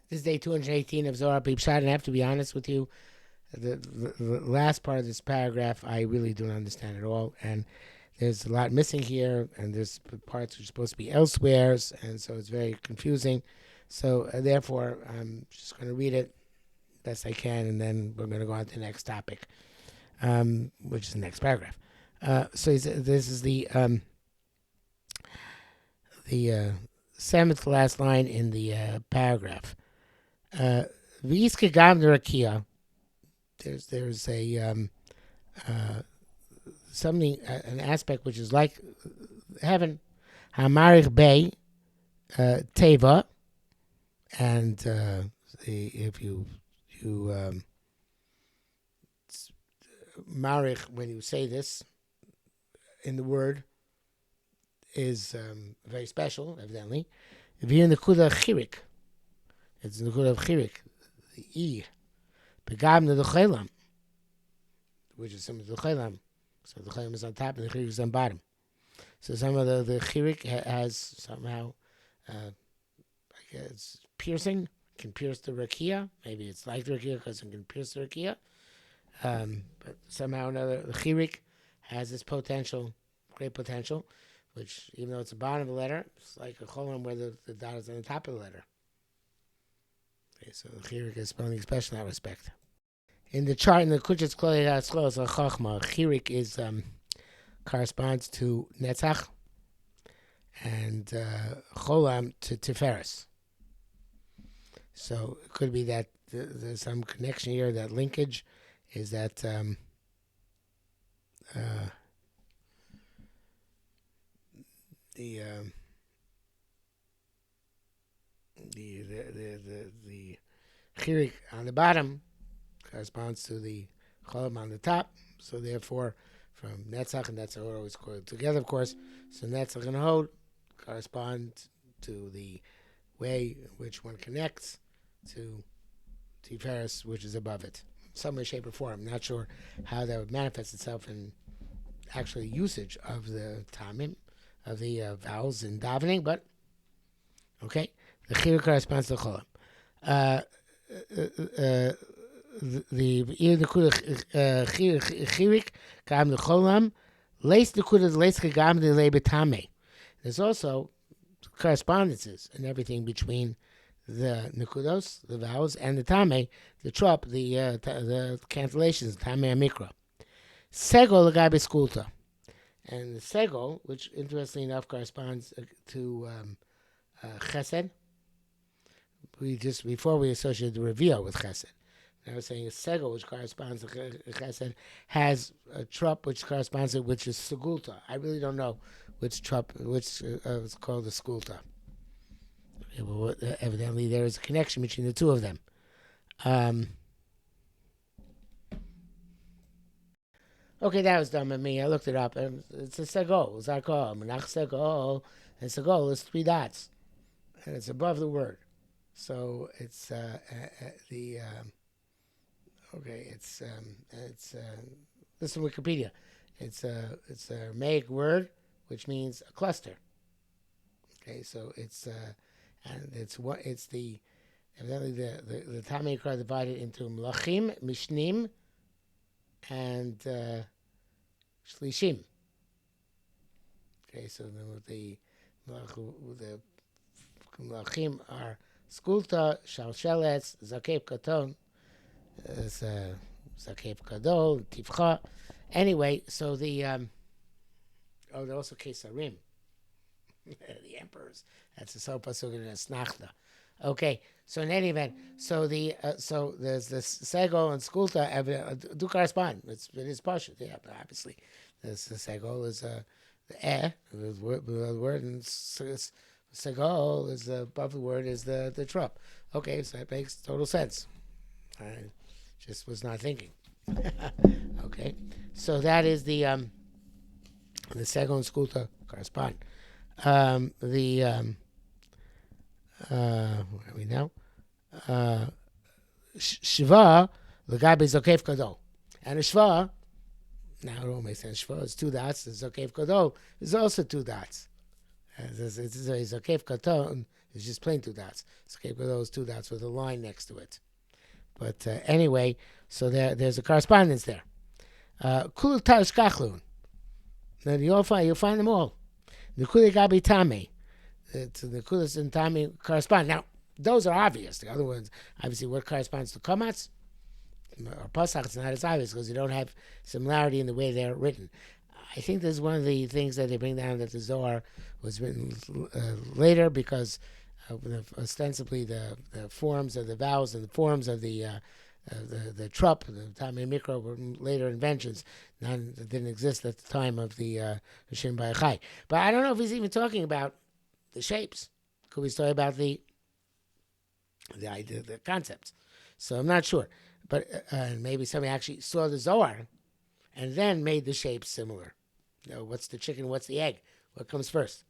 This is day 218 of Zohar Pshat, and I have to be honest with you. The last part of this paragraph I really don't understand at all, and there's a lot missing here, and there's parts which are supposed to be elsewhere, and so it's very confusing. So therefore, I'm just going to read it best I can, and then we're going to go on to the next topic, which is the next paragraph. This is the seventh to last line in the paragraph. Rakia. There's a something, an aspect which is like heaven. Hamarich Bay Teva, and if you marich, when you say this in the word, is very special, evidently. If you're in the kuda chirik, it's in the kuda of chirik, the e. Begam to the chelam, which is similar to the chelam. So the chelam is on top and the chirik is on bottom. So some of the chirik has somehow, I guess, piercing, can pierce the rakia. Maybe it's like the rakia because it can pierce the rakia. But somehow or another, the chirik has this potential, great potential, which even though it's the bottom of the letter, it's like a cholam where the dot is on the top of the letter. Okay, so the chirik is spelling special in that respect. In the chart, in the Kuchet's Klolei HaSchos HaChochma, chirik is corresponds to Netzach and cholam to Tiferes. So it could be that there's some connection here, that linkage is that the chirik on the bottom corresponds to the cholam on the top. So therefore, from Netzach and Netzach are always called together, of course. So Netzach and Hod correspond to the way in which one connects to Tiferes, which is above it. Some way, shape, or form. I'm not sure how that would manifest itself in actual usage of the tamim, of the vowels in davening, but okay. The chirik corresponds to the cholam. The chirik gam the cholam leis the kuda leis gam the lebetame. There's also correspondences and everything between the nekudos, the vowels, and the tame, the trop, the cancellations, tame HaMikra. Segol legabe skulta, and the segol, which interestingly enough corresponds to chesed. Before we associated the reveal with chesed. I was saying a segol, which corresponds to chesed, has a trop, which corresponds to, which is segulta. I really don't know which trop, which is called the skulta. Okay, well, evidently there is a connection between the two of them. Okay, that was dumb of me. I looked it up. It's a segol. Zarkol. Menach segol. And segol is 3 dots. And it's above the word. So it's this is Wikipedia. It's a Aramaic word which means a cluster. Okay, so it's evidently the HaMikra divided into Melachim, Mishnim, and Shlishim. Okay, so the Melachim are Skulta, Shalsheletz, Zakep Katon, Zakep Kadol, Tivcha. Anyway, so they're also Kesarim, the emperors. That's the so pasuk in Snachta. Okay, so in any event, so there's this Segol and Skulta do correspond. It is partial, yeah, but obviously. The Segol is the word, and Segol is above the word is the trop. Okay, so that makes total sense. I just was not thinking. Okay, so that is the Segol and Skulta correspond. Where are we now? Shva legabe Zakef Kadol, and a Shva. Now it all makes sense. Shva is 2 dots. The Zakef Kadol is also 2 dots. It's a Zakef Katon It's just plain 2 dots. Escape with those 2 dots with a line next to it. But anyway, so there's a correspondence there. Kulu Tashkachlun. Now you'll find them all. Nikuli Gabi Tame. The Nikulas and Tame correspond. Now, those are obvious. The other ones, obviously, what corresponds to Kamatz or Pasach, it's not as obvious because you don't have similarity in the way they're written. I think this is one of the things that they bring down, that the Zohar was written later because ostensibly the forms of the vowels and the forms of the Trop, the HaMikra, were later inventions. None that didn't exist at the time of the Shin Bayachai. But I don't know if he's even talking about the shapes. Could we talk about the idea, the concepts? So I'm not sure. But maybe somebody actually saw the Zohar and then made the shapes similar. What's the chicken? What's the egg? What comes first?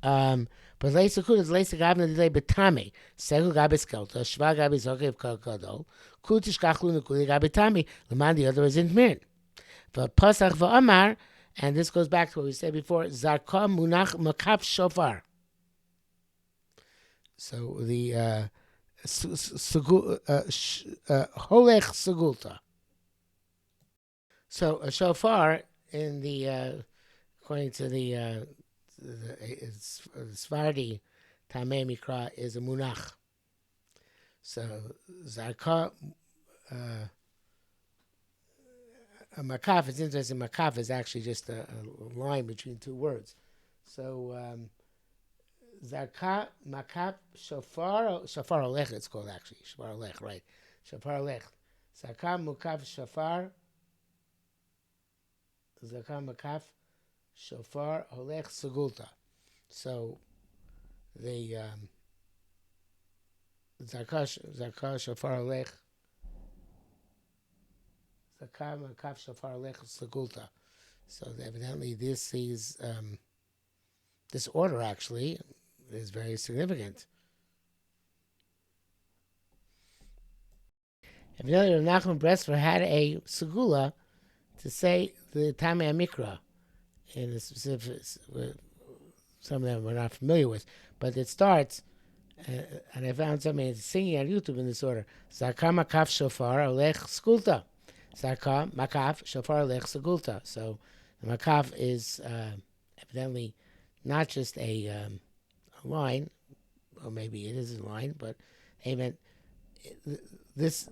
But leisa kud is leisa gabna delay betame. Segu gabis kelta shva gabis okev kadol. Kud tishkachlu nekuli gabitami. Leman the other is in mir. But pasach va'amar, and this goes back to what we said before. Zarka munach makaf shofar. So the holech segulta. So a shofar in the according to the Sephardi Tamei Mikra is a munach. So zarka a makaf. It's interesting. Makaf is actually just a line between 2 words. So zarka makaf shofar olech. It's called actually shofar olech, right? Shofar olech. Zarka mukaf shofar. Zarka makaf shofar olech segulta. So the zarka shofar olech. Zarka makaf shofar olech segulta. So evidently this is this order actually is very significant. Evidently, Rav Nachman Bresler had a segula to say the Tamei HaMikra in a specific, some of them we're not familiar with, but it starts, and I found somebody singing on YouTube in this order: Zarka makaf shofar olech skulta. Zarka makaf shofar olech segulta. So the makaf is evidently not just a line, or maybe it is a line, but amen. This,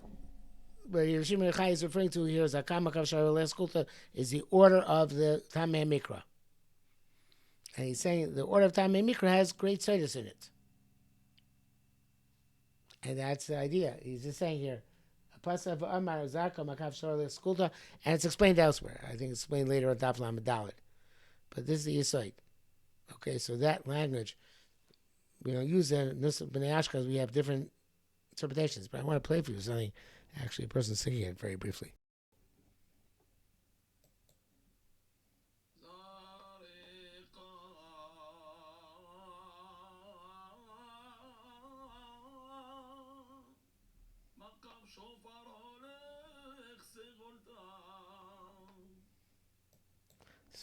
what Yerushalayim Chai is referring to here, Zarka makaf shofar olech skulta, is the order of the Tamei HaMikra. And he's saying the order of Tamei HaMikra has great status in it. And that's the idea. He's just saying here, and it's explained elsewhere. I think it's explained later on Daf Lamed Dalet. But this is the Yesod. Okay, so that language, we don't use it in this B'nai Ashkenaz. We have different interpretations. But I want to play for you something, actually, a person singing it very briefly.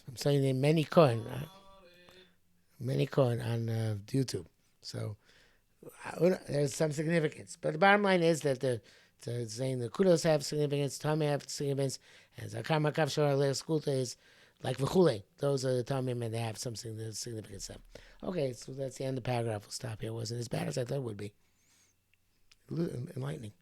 I'm saying the Many Cohen on YouTube. So there's some significance. But the bottom line is that saying the kudos have significance, Tamei have significance, and Zarka makaf shofar olech skulta is like v'chulei. Those are the Tamim, and they have some significance. Okay, so that's the end of the paragraph. We'll stop here. It wasn't as bad as I thought it would be. Enlightening.